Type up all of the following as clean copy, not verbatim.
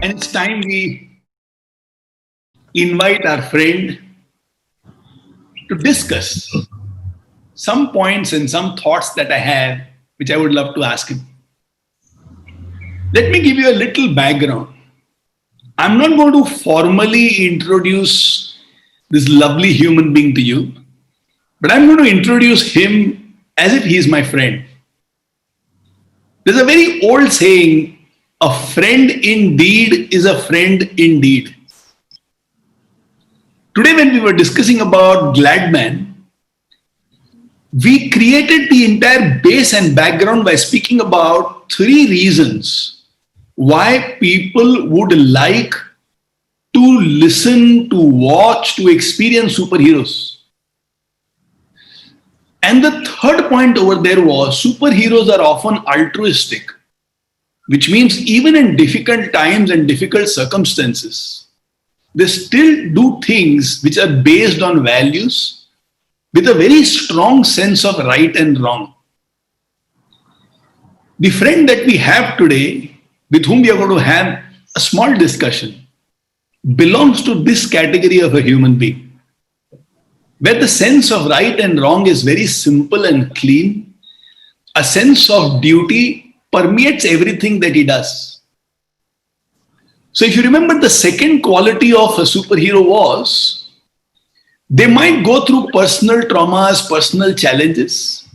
And it's time we invite our friend to discuss some points and some thoughts that I have, which I would love to ask him. Let me give you a little background. I'm not going to formally introduce this lovely human being to you, but I'm going to introduce him as if he's my friend. There's a very old saying, a friend indeed is a friend indeed. Today, when we were discussing about Gladman, we created the entire base and background by speaking about three reasons why people would like to listen, to watch, to experience superheroes. And the third point over there was superheroes are often altruistic, which means even in difficult times and difficult circumstances, they still do things which are based on values with a very strong sense of right and wrong. The friend that we have today, with whom we are going to have a small discussion, belongs to this category of a human being, where the sense of right and wrong is very simple and clean. A sense of duty permeates everything that he does. So if you remember, the second quality of a superhero was they might go through personal traumas, personal challenges,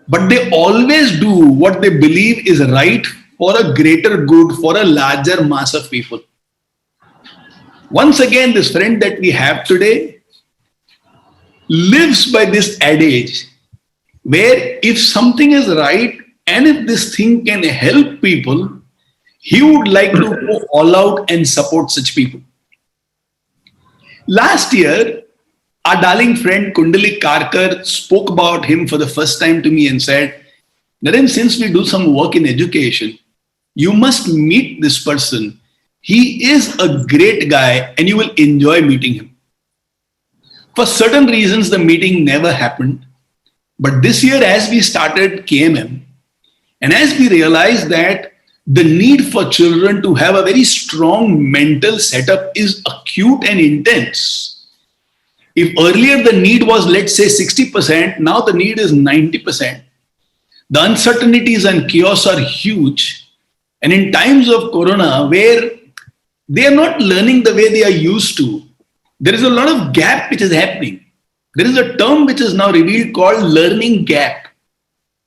but they always do what they believe is right for a greater good, for a larger mass of people. Once again, this friend that we have today lives by this adage where if something is right and if this thing can help people, he would like to go all out and support such people. Last year, our darling friend Kundalik Karkar spoke about him for the first time to me and said, Naren, since we do some work in education, you must meet this person. He is a great guy and you will enjoy meeting him. For certain reasons, the meeting never happened. But this year, as we started KMM, and as we realized that the need for children to have a very strong mental setup is acute and intense. If earlier the need was, let's say, 60%, now the need is 90%. The uncertainties and chaos are huge. And in times of Corona, where they are not learning the way they are used to, there is a lot of gap which is happening. There is a term which is now revealed called learning gap.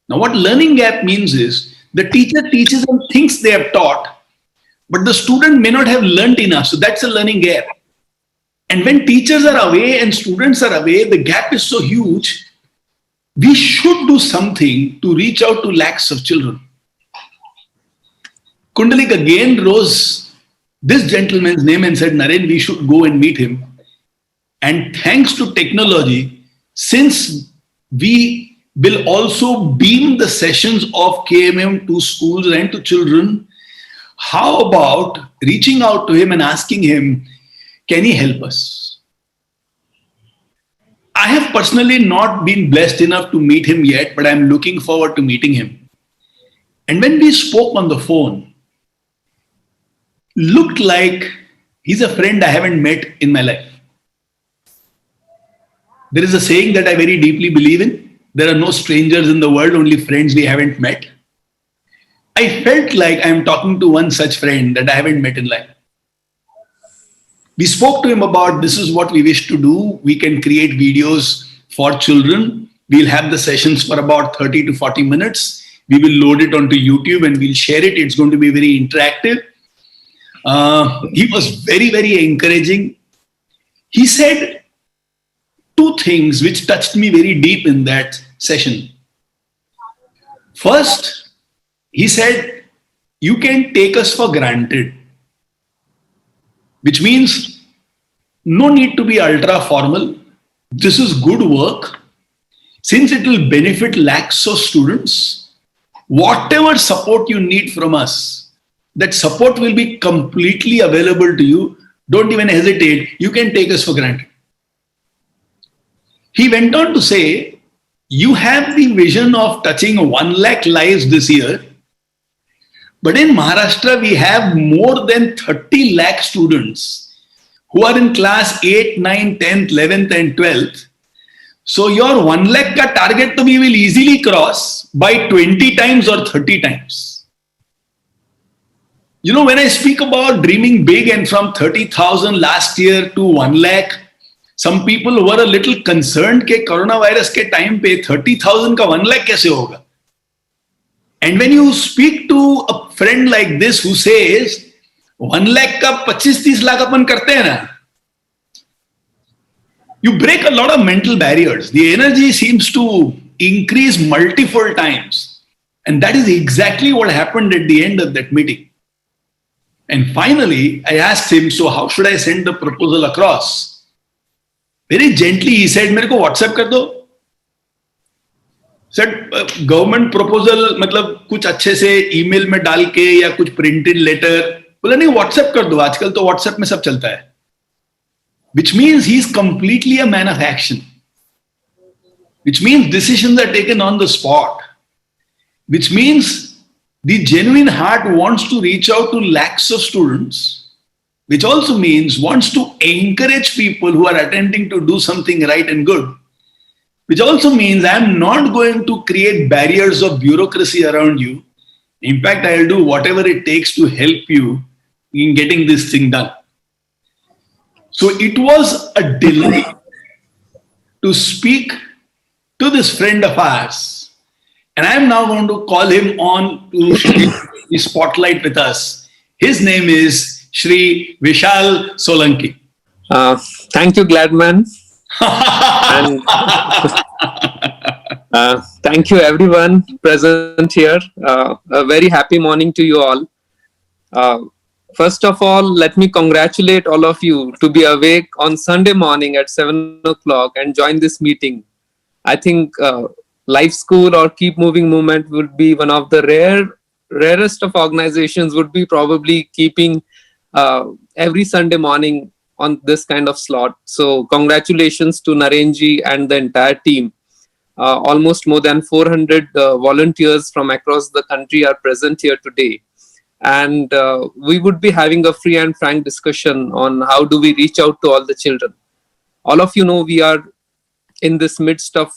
Now, what learning gap means is the teacher teaches them things they have taught, but the student may not have learned enough. So that's a learning gap. And when teachers are away and students are away, the gap is so huge. We should do something to reach out to lakhs of children. Kundalik again rose this gentleman's name and said, Naren, we should go and meet him. And thanks to technology, since we will also beam the sessions of KMM to schools and to children, how about reaching out to him and asking him, can he help us? I have personally not been blessed enough to meet him yet, but I'm looking forward to meeting him. And when we spoke on the phone, looked like he's a friend I haven't met in my life. There is a saying that I very deeply believe in. There are no strangers in the world, only friends we haven't met. I felt like I'm talking to one such friend that I haven't met in life. We spoke to him about this is what we wish to do. We can create videos for children. We'll have the sessions for about 30 to 40 minutes. We will load it onto YouTube and we'll share it. It's going to be very interactive. He was very, very encouraging. He said two things which touched me very deep in that session. First, he said, you can take us for granted, which means no need to be ultra formal. This is good work. Since it will benefit lakhs of students, whatever support you need from us, that support will be completely available to you. Don't even hesitate. You can take us for granted. He went on to say, you have the vision of touching 1 lakh lives this year, But in Maharashtra, we have more than 30 lakh students who are in class 8, 9, 10th, 11th, and 12th. So your 1 lakh ka target to we will easily cross by 20 times or 30 times. You know, when I speak about dreaming big and from 30,000 last year to 1 lakh, some people were a little concerned ke coronavirus ke time pe 30,000 ka 1 lakh kaise hoga. And when you speak to a friend like this who says 1 lakh ka 25-30 lakh apan karte hai na, you break a lot of mental barriers. The energy seems to increase multiple times. And that is exactly what happened at the end of that meeting. And finally, I asked him, so how should I send the proposal across? Very gently, he said, मेरे को WhatsApp कर दो. Said, government proposal, मतलब कुछ अच्छे से email में डाल के या कुछ printed letter. बोला नहीं, WhatsApp कर दो. आजकल तो WhatsApp में सब चलता है. Which means he's completely a man of action. Which means decisions are taken on the spot. Which means the genuine heart wants to reach out to lakhs of students. Which also means wants to encourage people who are attempting to do something right and good. Which also means I'm not going to create barriers of bureaucracy around you. In fact, I'll do whatever it takes to help you in getting this thing done. So it was a delight to speak to this friend of ours. And I'm now going to call him on to the spotlight with us. His name is Shri Vishal Solanki. Thank you, Gladman. And thank you everyone present here. A very happy morning to you all. First of all, let me congratulate all of you to be awake on Sunday morning at 7 o'clock and join this meeting. I think Life School or Keep Moving Movement would be one of the rarest of organizations would be probably keeping every Sunday morning on this kind of slot. So congratulations to Narenji and the entire team. Almost more than 400 volunteers from across the country are present here today. And we would be having a free and frank discussion on how do we reach out to all the children. All of you know we are in this midst of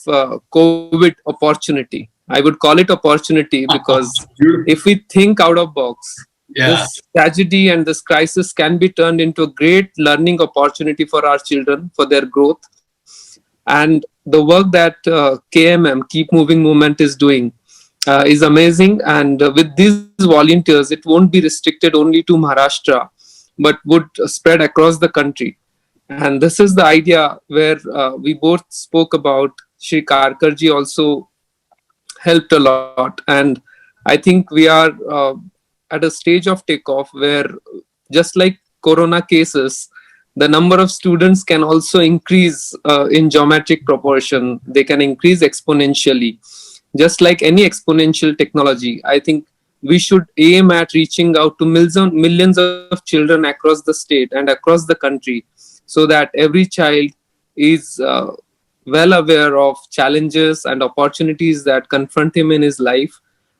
COVID opportunity. I would call it opportunity because if we think out of box, this tragedy and this crisis can be turned into a great learning opportunity for our children, for their growth. And the work that KMM, Keep Moving Movement, is doing is amazing. And with these volunteers, it won't be restricted only to Maharashtra, but would spread across the country. And this is the idea where we both spoke about. Shri Karkarji also helped a lot. And I think we are at a stage of takeoff where, just like Corona cases, the number of students can also increase in geometric proportion. They can increase exponentially. Just like any exponential technology, I think we should aim at reaching out to millions of children across the state and across the country, so that every child is well aware of challenges and opportunities that confront him in his life,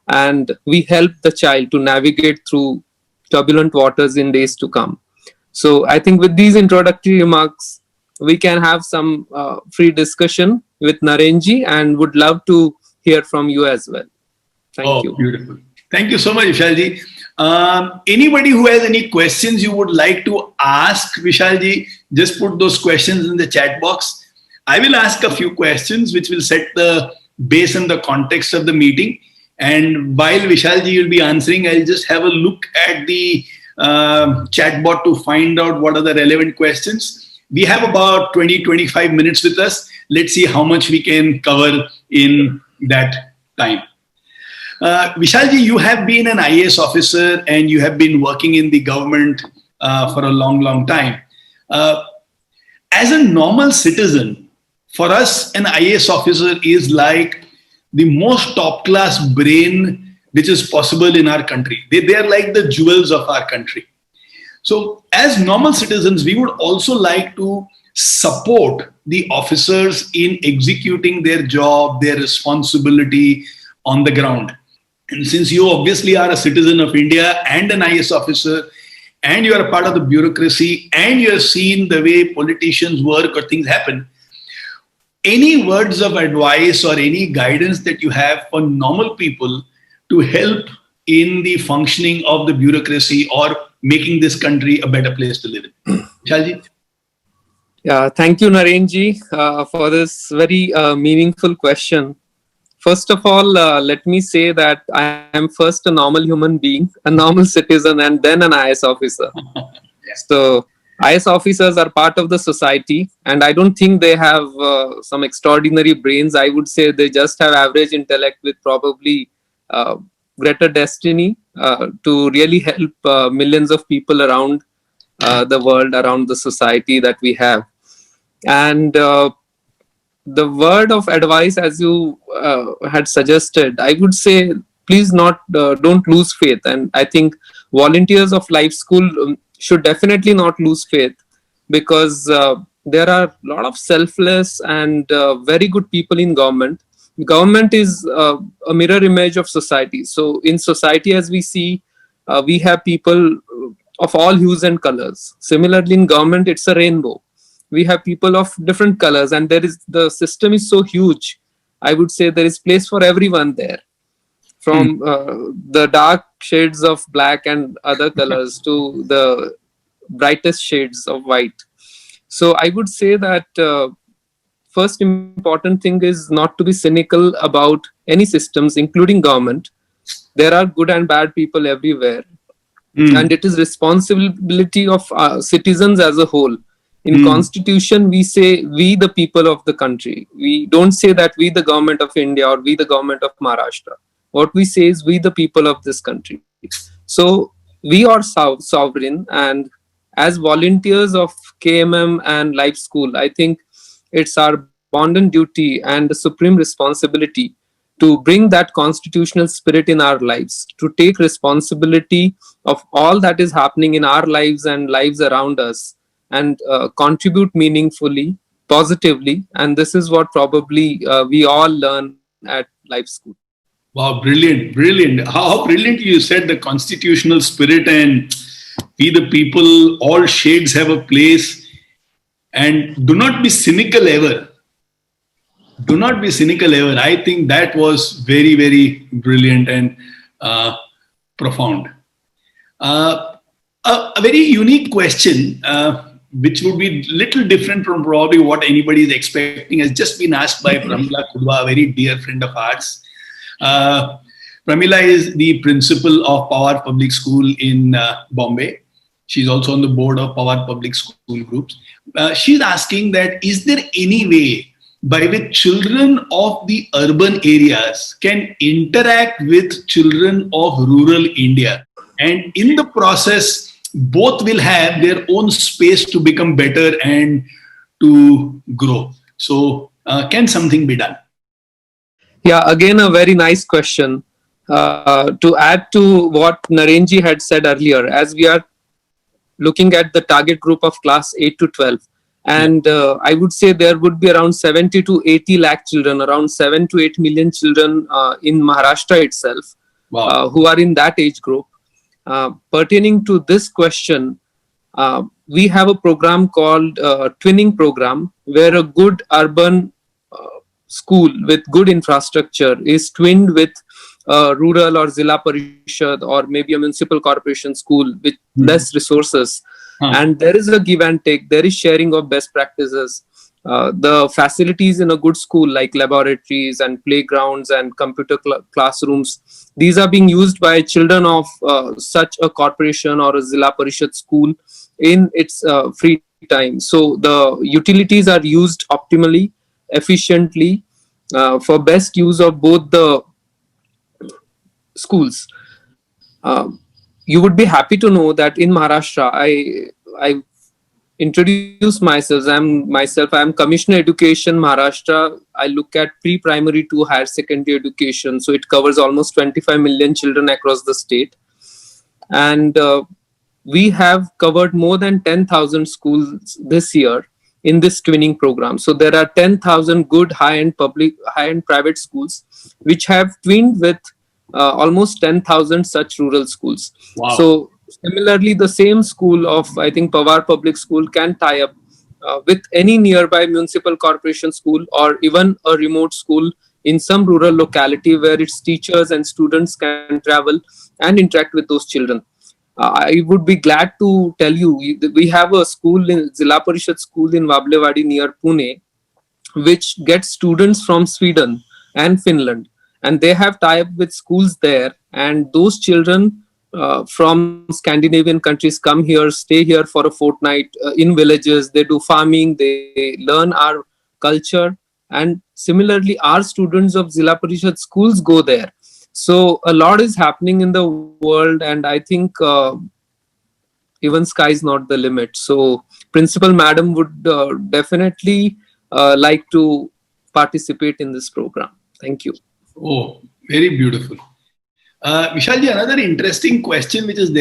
and we help the child to navigate through turbulent waters in days to come. So I think with these introductory remarks, we can have some free discussion with Narenji, and would love to hear from you as well. Thank you. Beautiful. Thank you so much, Vishalji. Anybody who has any questions you would like to ask Vishalji, just put those questions in the chat box. I will ask a few questions which will set the base and the context of the meeting. And while Vishalji will be answering, I'll just have a look at the chat bot to find out what are the relevant questions. We have about 20-25 minutes with us. Let's see how much we can cover in that time. Vishalji, you have been an IAS officer and you have been working in the government for a long time. As a normal citizen, for us, an IAS officer is like the most top-class brain which is possible in our country. They are like the jewels of our country. So as normal citizens, we would also like to support the officers in executing their job, their responsibility on the ground. And since you obviously are a citizen of India and an IS officer, and you are a part of the bureaucracy, and you have seen the way politicians work or things happen, any words of advice or any guidance that you have for normal people to help in the functioning of the bureaucracy or making this country a better place to live in? Shalji? Yeah, thank you, Narenji, for this very meaningful question. First of all, let me say that I am first a normal human being, a normal citizen, and then an IS officer. So, IS officers are part of the society, and I don't think they have some extraordinary brains. I would say they just have average intellect with probably greater destiny to really help millions of people around the world, around the society that we have. And the word of advice, as you had suggested, I would say, please don't lose faith. And I think volunteers of Life School should definitely not lose faith, because there are a lot of selfless and very good people in government. Government is a mirror image of society. So in society, as we see, we have people of all hues and colors. Similarly, in government, it's a rainbow. We have people of different colors, and the system is so huge. I would say there is place for everyone there, from the dark shades of black and other colors to the brightest shades of white. So I would say that first important thing is not to be cynical about any systems, including government. There are good and bad people everywhere, and it is responsibility of citizens as a whole. In Constitution, we say we the people of the country. We don't say that we the government of India or we the government of Maharashtra. What we say is we the people of this country. So we are sovereign, and as volunteers of KMM and Life School, I think it's our bounden duty and the supreme responsibility to bring that constitutional spirit in our lives, to take responsibility of all that is happening in our lives and lives around us, and contribute meaningfully, positively. And this is what probably we all learn at Life School. Wow, brilliant, brilliant. How brilliant you said the constitutional spirit and we the people, all shades have a place. And do not be cynical ever. Do not be cynical ever. I think that was very, very brilliant and profound. A very unique question, which would be little different from probably what anybody is expecting, has just been asked by Pramila Kudwa, a very dear friend of ours. Pramila is the principal of Pawar Public School in Bombay. She's also on the board of Pawar Public School Groups. She's asking that, is there any way by which children of the urban areas can interact with children of rural India? And in the process, both will have their own space to become better and to grow. So can something be done? Yeah, again, a very nice question. To add to what Narenji had said earlier, as we are looking at the target group of class 8 to 12, and I would say there would be around 70 to 80 lakh children, around 7 to 8 million children in Maharashtra itself, who are in that age group. Pertaining to this question, we have a program called Twinning Program, where a good urban school with good infrastructure is twinned with rural or Zilla Parishad or maybe a municipal corporation school with less resources. And there is a give and take. There is sharing of best practices. The facilities in a good school, like laboratories and playgrounds and computer classrooms, these are being used by children of such a corporation or a Zilla Parishad school in its free time. So the utilities are used optimally, efficiently, for best use of both the schools. You would be happy to know that in Maharashtra, I introduce myself. I am Commissioner Education Maharashtra. I look at pre-primary to higher secondary education. So it covers almost 25 million children across the state. And we have covered more than 10,000 schools this year in this twinning program. So there are 10,000 good high-end private schools which have twinned with almost 10,000 such rural schools. Wow. So similarly, the same school of, I think, Pawar Public School can tie up with any nearby municipal corporation school or even a remote school in some rural locality where its teachers and students can travel and interact with those children. I would be glad to tell you, we have a school in Zilla Parishad school in Wablewadi near Pune, which gets students from Sweden and Finland, and they have tie up with schools there, and those children from Scandinavian countries come here, stay here for a fortnight in villages. They do farming, they learn our culture, and similarly, our students of Zilla Parishad schools go there. So a lot is happening in the world, and I think even sky is not the limit. So Principal Madam would definitely like to participate in this program. Thank you. Oh, very beautiful. Vishalji, another interesting question which is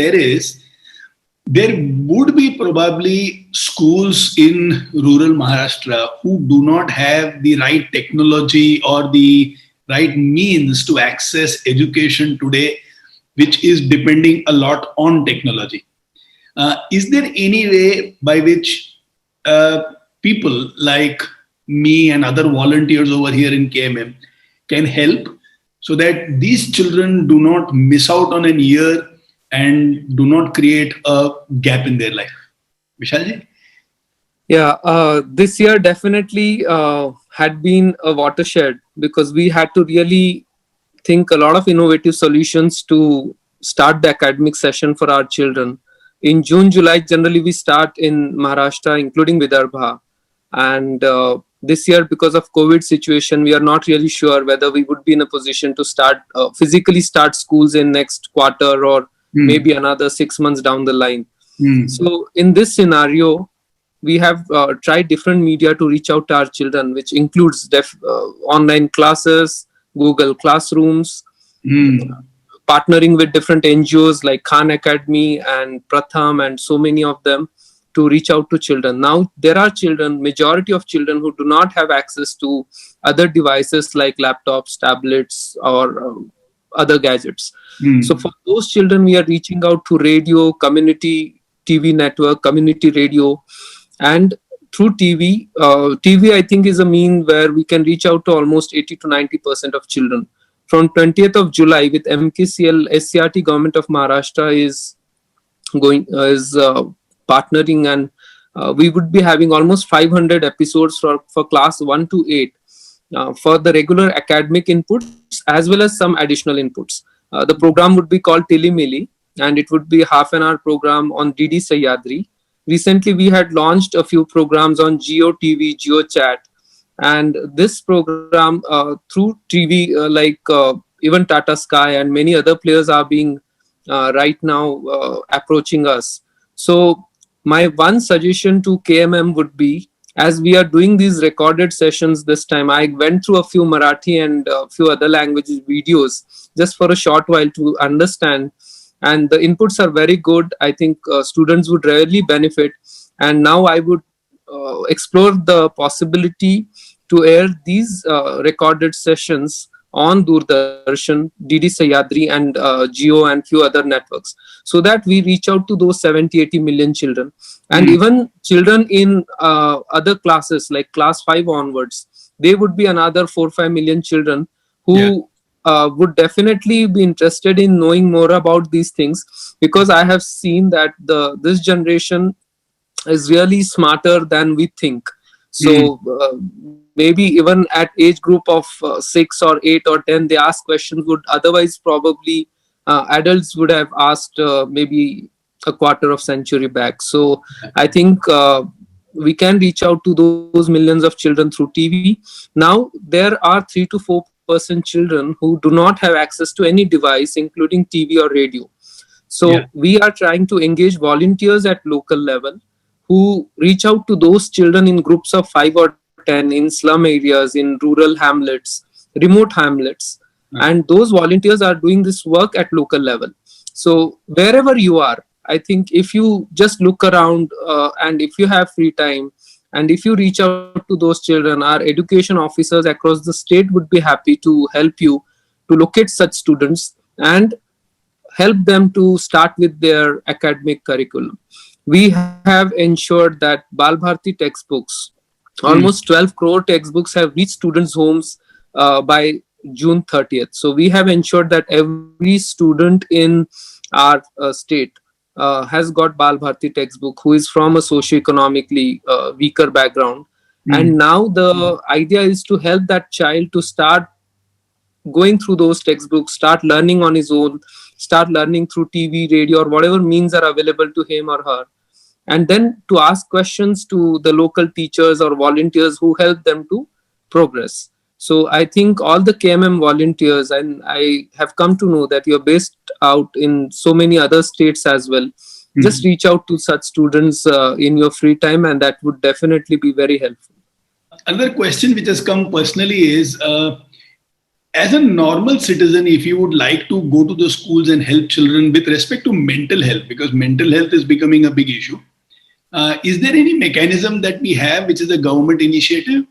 there would be probably schools in rural Maharashtra who do not have the right technology or the right means to access education today, which is depending a lot on technology. Is there any way by which people like me and other volunteers over here in KMM can help so that these children do not miss out on an year and do not create a gap in their life? Vishalji? Yeah, this year definitely had been a watershed because we had to really think a lot of innovative solutions to start the academic session for our children. In June, July, generally we start in Maharashtra, including Vidarbha. And this year, because of COVID situation, we are not really sure whether we would be in a position to start physically start schools in next quarter or maybe another 6 months down the line. So in this scenario, we have tried different media to reach out to our children, which includes online classes, Google Classrooms, partnering with different NGOs like Khan Academy and Pratham and so many of them to reach out to children. Now, there are children, majority of children who do not have access to other devices like laptops, tablets, or other gadgets. So for those children, we are reaching out to radio, community TV network, community radio, and through TV. TV, I think, is a mean where we can reach out to almost 80 to 90% of children. From 20th of July, with MKCL, SCRT Government of Maharashtra is partnering, and we would be having almost 500 episodes for class 1 to 8 for the regular academic inputs as well as some additional inputs. The program would be called Tilimili, and it would be half an hour program on DD Sahyadri. Recently, we had launched a few programs on Geo TV, Geo Chat, and this program through TV, even Tata Sky and many other players are being right now approaching us. So my one suggestion to KMM would be, as we are doing these recorded sessions this time, I went through a few Marathi and a few other languages videos just for a short while to understand, and the inputs are very good. I think students would really benefit, and now I would explore the possibility to air these recorded sessions on Doordarshan, DD Sahyadri, and Geo and few other networks, so that we reach out to those 70-80 million children. And even children in other classes like class 5 onwards, they would be another 4-5 million children who would definitely be interested in knowing more about these things, because I have seen that this generation is really smarter than we think. So maybe even at age group of 6 or 8 or 10, they ask questions would otherwise probably adults would have asked maybe a quarter of century back. So I think we can reach out to those millions of children through TV. Now there are 3 to 4% children who do not have access to any device, including TV or radio. So we are trying to engage volunteers at local level who reach out to those children in groups of 5 or 10 in slum areas, in rural hamlets, remote hamlets. And those volunteers are doing this work at local level. So wherever you are, I think if you just look around and if you have free time and if you reach out to those children, our education officers across the state would be happy to help you to locate such students and help them to start with their academic curriculum. We have ensured that Bal Bharti textbooks, Hmm. almost 12 crore textbooks, have reached students' homes by June 30th. So we have ensured that every student in our state has got Bal Bharti textbook who is from a socio-economically weaker background. Hmm. And now the idea is to help that child to start going through those textbooks, start learning on his own, start learning through TV, radio, or whatever means are available to him or her, and then to ask questions to the local teachers or volunteers who help them to progress. So I think all the KMM volunteers, and I have come to know that you're based out in so many other states as well. Just Hmm. reach out to such students in your free time, and that would definitely be very helpful. Another question which has come personally is, as a normal citizen, if you would like to go to the schools and help children with respect to mental health, because mental health is becoming a big issue, is there any mechanism that we have which is a government initiative,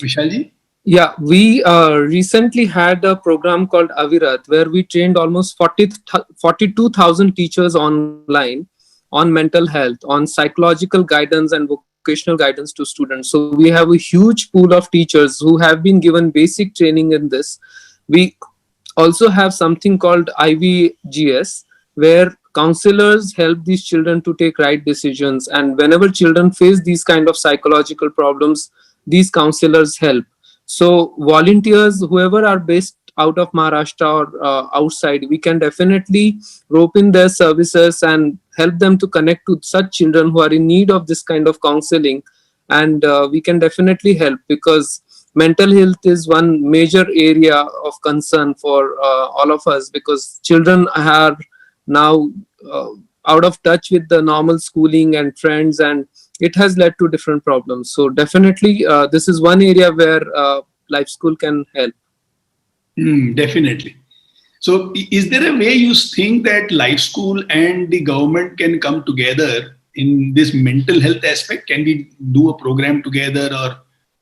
Vishalji? Yeah, we recently had a program called Avirat where we trained almost 42,000 teachers online on mental health, on psychological guidance and vocational guidance to students. So we have a huge pool of teachers who have been given basic training in this. We also have something called IVGS, where counselors help these children to take right decisions. And whenever children face these kind of psychological problems, these counselors help. So volunteers, whoever are based out of Maharashtra or outside, we can definitely rope in their services and help them to connect to such children who are in need of this kind of counseling. And we can definitely help, because mental health is one major area of concern for all of us, because children are now uh, out of touch with the normal schooling and friends, and it has led to different problems. So definitely this is one area where life school can help. Definitely. So, is there a way you think that life school and the government can come together in this mental health aspect? Can we do a program together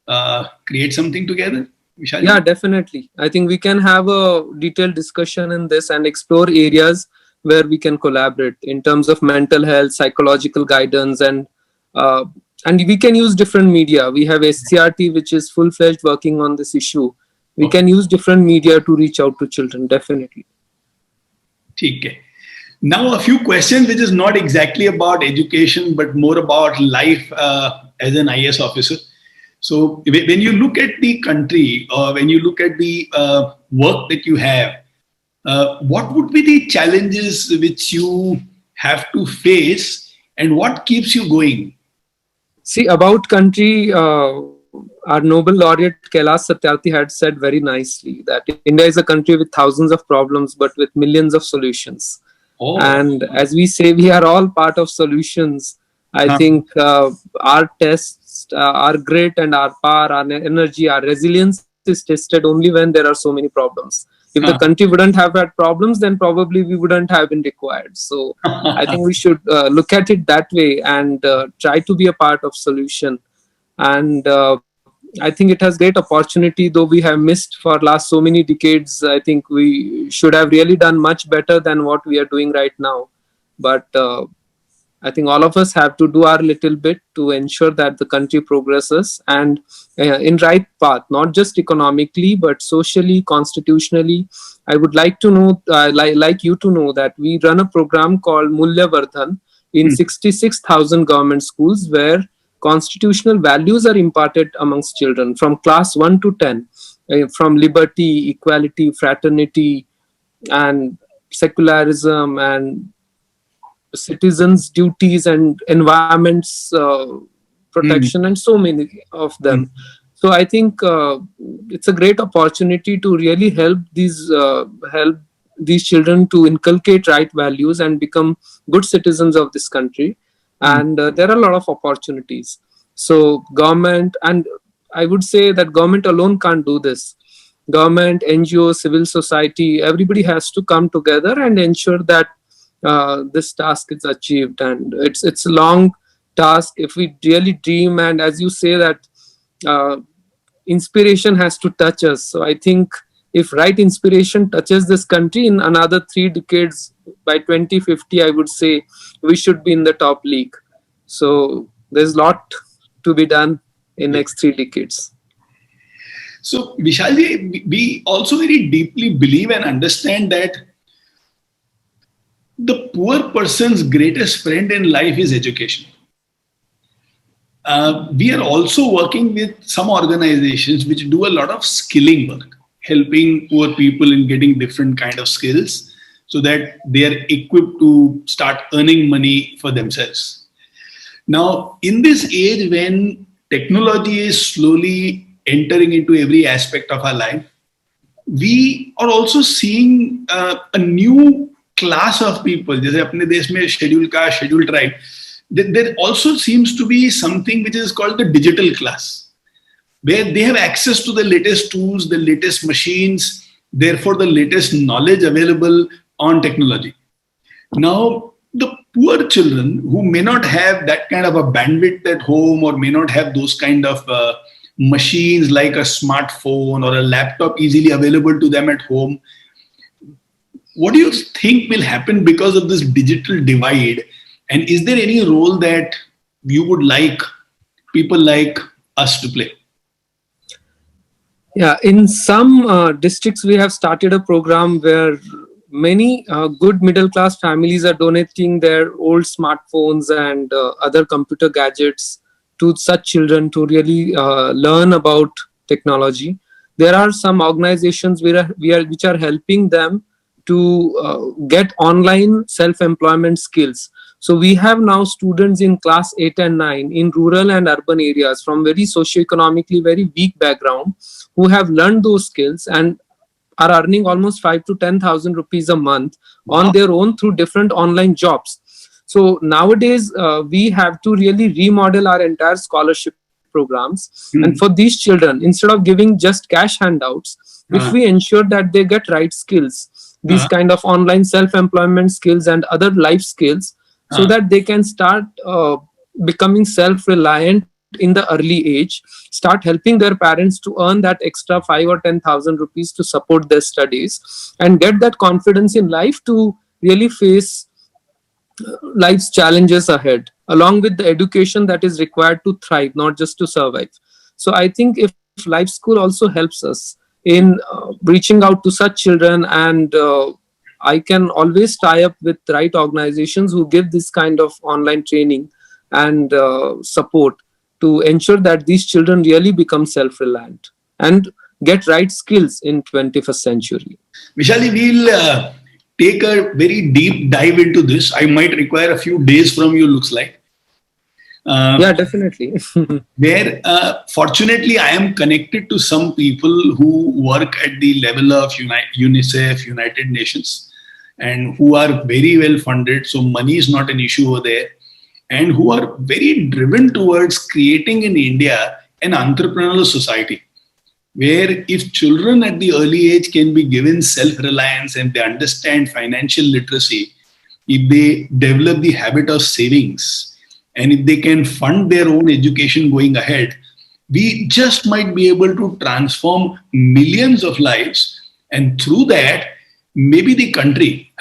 or create something together, Yeah, Vishalji? definitely. I think we can have a detailed discussion in this and explore areas where we can collaborate in terms of mental health, psychological guidance, uh, and we can use different media. We have SCRT, which is full fledged working on this issue. We Okay. can use different media to reach out to children. Definitely. ठीक है. Now, a few questions which is not exactly about education, but more about life as an IS officer. So, when you look at the country or when you look at the work that you have, what would be the challenges which you have to face and what keeps you going? See, about country, our Nobel laureate Kailash Satyarthi had said very nicely that India is a country with thousands of problems, but with millions of solutions. Oh, And as we say, we are all part of solutions. I huh. think our tests are great, and our power, our energy, our resilience is tested only when there are so many problems. If the Huh. country wouldn't have had problems, then probably we wouldn't have been required. So I think we should look at it that way and try to be a part of solution. And I think it has great opportunity, though we have missed for last so many decades. I think we should have really done much better than what we are doing right now. But I think all of us have to do our little bit to ensure that the country progresses and in right path, not just economically but socially, constitutionally. I would like to know, like you to know, that we run a program called Mulya Vardhan in Hmm. 66,000 government schools, where constitutional values are imparted amongst children from class 1 to 10, from liberty, equality, fraternity, and secularism, and citizens' duties and environment's Hmm. protection, and so many of Hmm. them. So I think it's a great opportunity to really help these children to inculcate right values and become good citizens of this country. Hmm. And there are a lot of opportunities. So government, and I would say that government alone can't do this. Government, NGO, civil society, everybody has to come together and ensure that this task is achieved. And it's a long task if we really dream, and as you say that uh, inspiration has to touch us. So I think if right inspiration touches this country in another 3 decades, by 2050, I would say we should be in the top league. So there's a lot to be done in next 3 decades. So, Vishalji, we also very deeply believe and understand that the poor person's greatest friend in life is education. We are also working with some organizations which do a lot of skilling work, helping poor people in getting different kind of skills so that they are equipped to start earning money for themselves. Now, in this age when technology is slowly entering into every aspect of our life, we are also seeing a new class of people. जैसे अपने देश में schedule tribe, there also seems to be something which is called the digital class, where they have access to the latest tools, the latest machines, therefore the latest knowledge available on technology. Now, the poor children who may not have that kind of a bandwidth at home or may not have those kind of machines like a smartphone or a laptop easily available to them at home, what do you think will happen because of this digital divide? And is there any role that you would like people like us to play? Yeah, in some districts, we have started a program where many good middle class families are donating their old smartphones and other computer gadgets to such children to really learn about technology. There are some organizations which are helping them to get online self-employment skills. So we have now students in class 8 and 9 in rural and urban areas from very socioeconomically very weak background who have learned those skills and are earning almost 5 to 10,000 rupees a month on their own through different online jobs. So nowadays we have to really remodel our entire scholarship programs. And for these children, instead of giving just cash handouts, if we ensure that they get right skills, these kind of online self-employment skills and other life skills, so that they can start becoming self-reliant in the early age, start helping their parents to earn that extra 5 or 10,000 rupees to support their studies and get that confidence in life to really face life's challenges ahead, along with the education that is required to thrive, not just to survive. So I think if Life School also helps us in reaching out to such children, and I can always tie up with right organizations who give this kind of online training and support to ensure that these children really become self-reliant and get right skills in 21st century. Vishali, we'll take a very deep dive into this. I might require a few days from you, looks like. Yeah, definitely. Where fortunately I am connected to some people who work at the level of UNICEF, United Nations, and who are very well funded. So money is not an issue over there, and who are very driven towards creating in India an entrepreneurial society, where if children at the early age can be given self-reliance and they understand financial literacy, if they develop the habit of savings, and if they can fund their own education going ahead, we just might be able to transform millions of lives. And through that, maybe the country,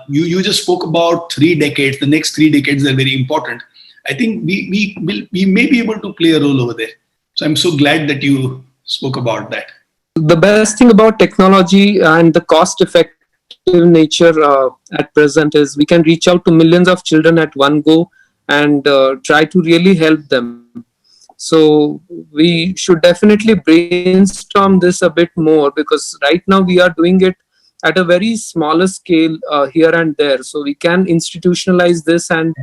you just spoke about 3 decades, the next 3 decades are very important. I think we may be able to play a role over there. So I'm so glad that you spoke about that. The best thing about technology and the cost effective nature at present is we can reach out to millions of children at one go and try to really help them. So we should definitely brainstorm this a bit more, because right now we are doing it at a very smaller scale here and there. So we can institutionalize this and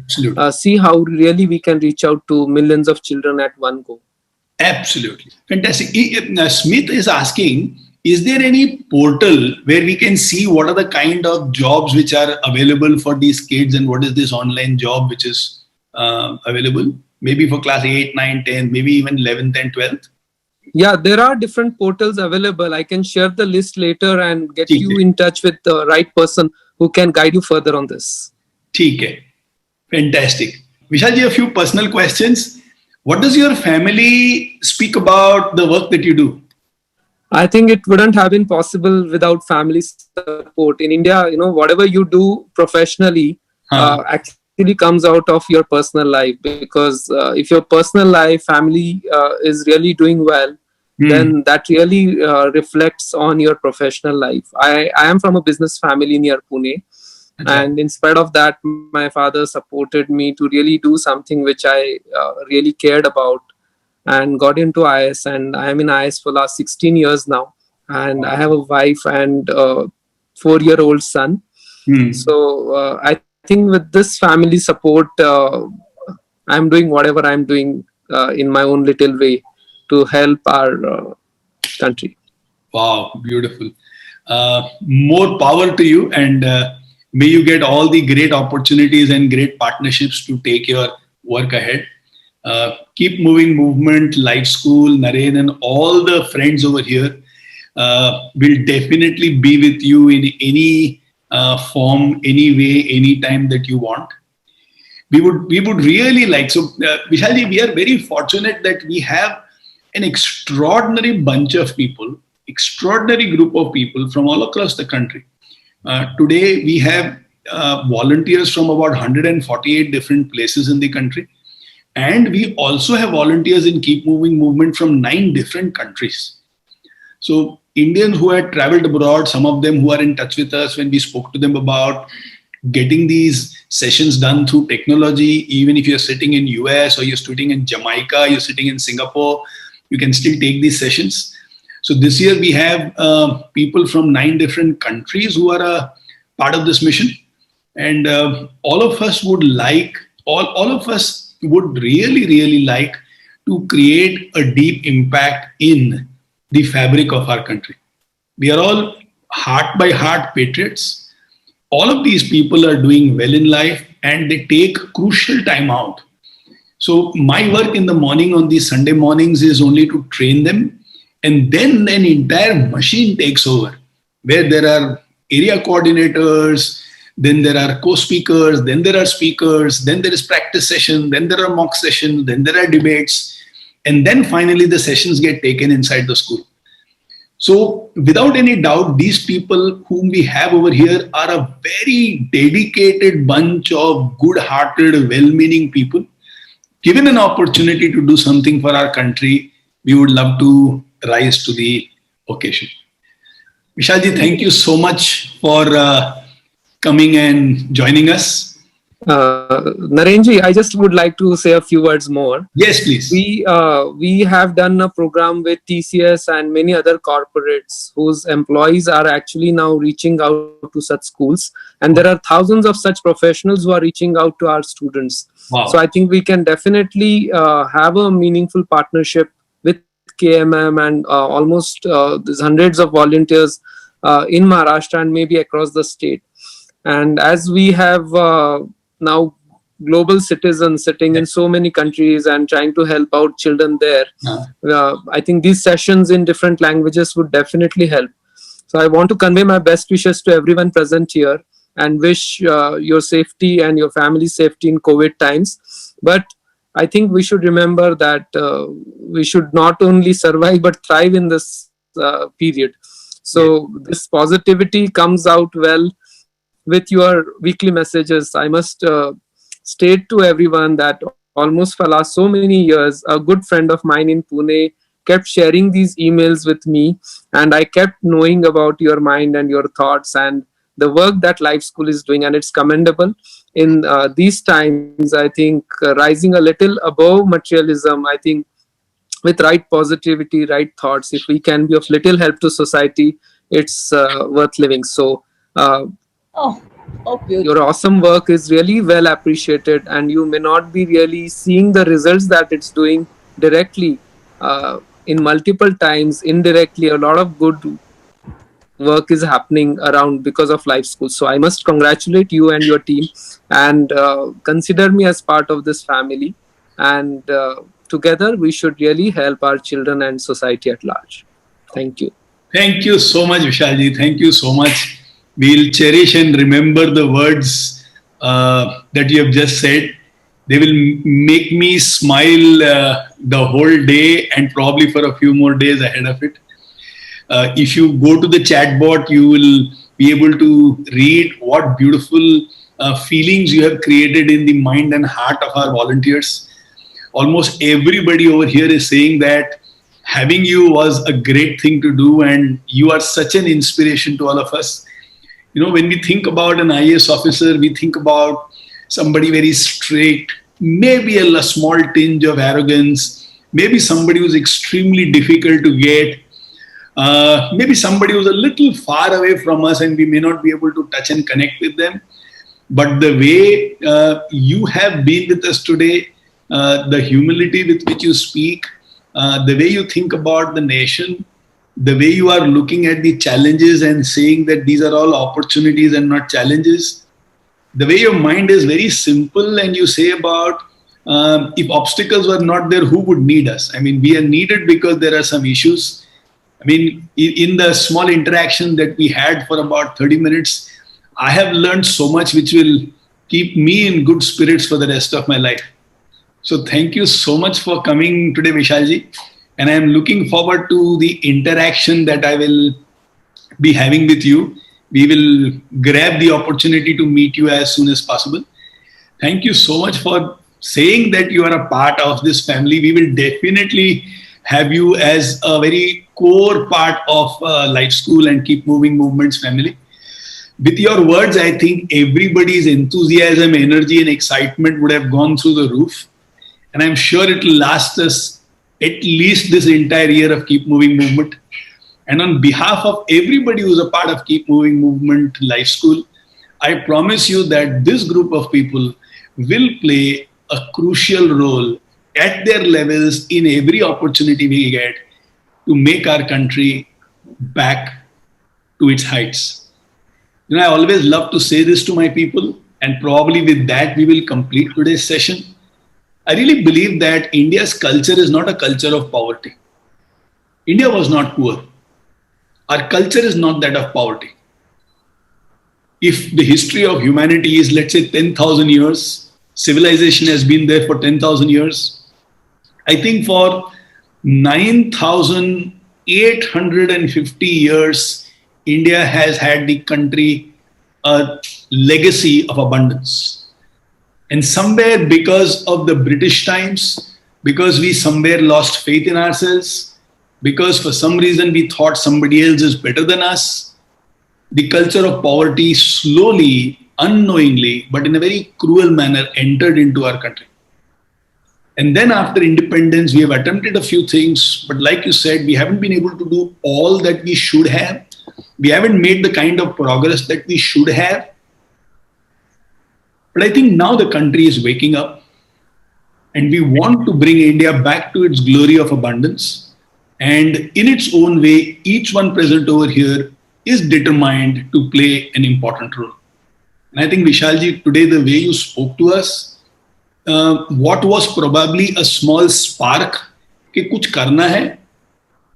see how really we can reach out to millions of children at one go. Absolutely. Fantastic. Smith is asking, is there any portal where we can see what are the kind of jobs which are available for these kids, and what is this online job which is available? Maybe for class 8, 9, 10, maybe even 11th and 12th? Yeah, there are different portals available. I can share the list later and get you in touch with the right person who can guide you further on this. ठीक है. Fantastic. Vishalji, a few personal questions. What does your family speak about the work that you do? I think it wouldn't have been possible without family support. In India, whatever you do professionally Huh. actually comes out of your personal life, because if your personal life, family is really doing well, Hmm. then that really reflects on your professional life. I am from a business family near Pune, Acha. and in spite of that, my father supported me to really do something which I really cared about, and got into IS, and I am in IS for last 16 years now, and I have a wife and a 4-year-old son. Hmm. So I think with this family support, I'm doing whatever I'm doing in my own little way to help our country. Wow, beautiful. More power to you, and may you get all the great opportunities and great partnerships to take your work ahead. Keep moving movement, Life School, Naren, and all the friends over here will definitely be with you in any form, any way, any time that you want. We would really like, so Vishalji, we are very fortunate that we have an extraordinary bunch of people, extraordinary group of people from all across the country. Today we have volunteers from about 148 different places in the country, and we also have volunteers in Keep Moving movement from 9 different countries. So Indians who had traveled abroad, some of them who are in touch with us, when we spoke to them about getting these sessions done through technology, even if you're sitting in US or you're sitting in Jamaica, you're sitting in Singapore, you can still take these sessions. So this year we have people from 9 different countries who are a part of this mission, and all of us would like, all of us would really like to create a deep impact in the fabric of our country. We are all heart by heart patriots. All of these people are doing well in life, and they take crucial time out. So my work in the morning on these Sunday mornings is only to train them, and then an entire machine takes over, where there are area coordinators, then there are co-speakers, then there are speakers, then there is practice session, then there are mock sessions, then there are debates, and then finally the sessions get taken inside the school. So, without any doubt, these people whom we have over here are a very dedicated bunch of good hearted, well meaning people. Given an opportunity to do something for our country, we would love to rise to the occasion. Vishalji, thank you so much for coming and joining us. Narenji, I just would like to say a few words more. Yes, please. We have done a program with TCS and many other corporates whose employees are actually now reaching out to such schools, and there are thousands of such professionals who are reaching out to our students. So Wow. I think we can definitely have a meaningful partnership with KMM, and almost there's hundreds of volunteers in Maharashtra and maybe across the state. And as we have now global citizens sitting in so many countries and trying to help out children there, I think these sessions in different languages would definitely help. So I want to convey my best wishes to everyone present here, and wish your safety and your family safety in COVID times. But I think we should remember that we should not only survive but thrive in this period. So this positivity comes out well with your weekly messages. I must state to everyone that almost for last so many years, a good friend of mine in Pune kept sharing these emails with me, and I kept knowing about your mind and your thoughts and the work that Life School is doing, and it's commendable. In these times, I think rising a little above materialism, I think with right positivity, right thoughts, if we can be of little help to society, it's worth living. So Oh, oh, your beautiful. awesome work is really well appreciated, and you may not be really seeing the results that it's doing directly. In multiple times, indirectly, a lot of good work is happening around because of Life School. So I must congratulate you and your team, and consider me as part of this family. And together, we should really help our children and society at large. Thank you. Thank you so much, Vishalji. Thank you so much. We'll cherish and remember the words that you have just said. They will make me smile the whole day, and probably for a few more days ahead of it. If you go to the chatbot, you will be able to read what beautiful feelings you have created in the mind and heart of our volunteers. Almost everybody over here is saying that having you was a great thing to do, and you are such an inspiration to all of us. You know, when we think about an IAS officer, we think about somebody very strict, maybe a small tinge of arrogance, maybe somebody who's extremely difficult to get, maybe somebody who's a little far away from us and we may not be able to touch and connect with them. But the way you have been with us today, the humility with which you speak, the way you think about the nation, the way you are looking at the challenges and saying that these are all opportunities and not challenges, the way your mind is very simple, and you say about if obstacles were not there, who would need us? I mean, we are needed because there are some issues. I mean, in the small interaction that we had for about 30 minutes, I have learned so much which will keep me in good spirits for the rest of my life. So thank you so much for coming today, Vishalji. And I am looking forward to the interaction that I will be having with you. We will grab the opportunity to meet you as soon as possible. Thank you so much for saying that you are a part of this family. We will definitely have you as a very core part of Life School and Keep Moving Movements family. With your words, I think everybody's enthusiasm, energy, and excitement would have gone through the roof. And I'm sure it will last us at least this entire year of Keep Moving Movement. And on behalf of everybody who's a part of Keep Moving Movement Life School, I promise you that this group of people will play a crucial role at their levels in every opportunity we get to make our country back to its heights. You know, I always love to say this to my people, and probably with that we will complete today's session. I really believe that India's culture is not a culture of poverty. India was not poor. Our culture is not that of poverty. If the history of humanity is, let's say, 10,000 years, civilization has been there for 10,000 years. I think for 9,850 years, India has had the country a legacy of abundance. And somewhere because of the British times, because we somewhere lost faith in ourselves, because for some reason we thought somebody else is better than us, the culture of poverty slowly, unknowingly, but in a very cruel manner entered into our country. And then after independence, we have attempted a few things, but like you said, we haven't been able to do all that we should have. We haven't made the kind of progress that we should have. But I think now the country is waking up, and we want to bring India back to its glory of abundance. And in its own way, each one present over here is determined to play an important role. And I think, Vishalji, today the way you spoke to us, what was probably a small spark कि कुछ करना है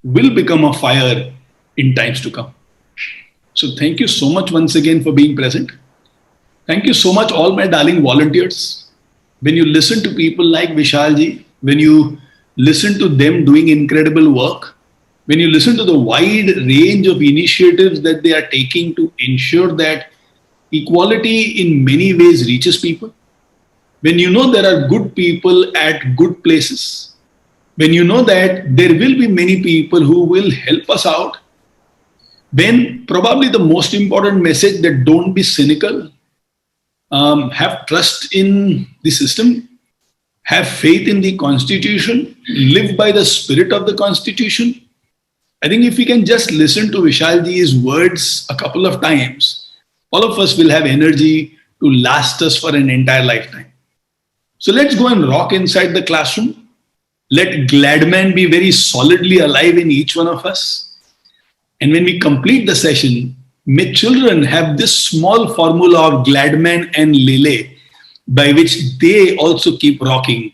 will become a fire in times to come. So thank you so much once again for being present. Thank you so much, all my darling volunteers. When you listen to people like Vishalji, when you listen to them doing incredible work, when you listen to the wide range of initiatives that they are taking to ensure that equality in many ways reaches people, when you know there are good people at good places, when you know that there will be many people who will help us out, then probably the most important message that don't be cynical, have trust in the system, have faith in the Constitution, live by the spirit of the Constitution. I think if we can just listen to Vishalji's words a couple of times, all of us will have energy to last us for an entire lifetime. So let's go and rock inside the classroom. Let Gladman be very solidly alive in each one of us. And when we complete the session, may children have this small formula of Gladman and Lele by which they also keep rocking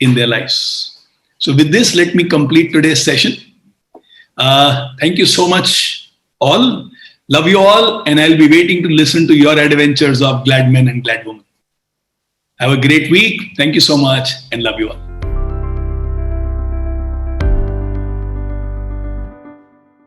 in their lives. So with this, let me complete today's session. Thank you so much, all. Love you all, and I'll be waiting to listen to your adventures of Gladman and Gladwoman. Have a great week. Thank you so much, and love you all.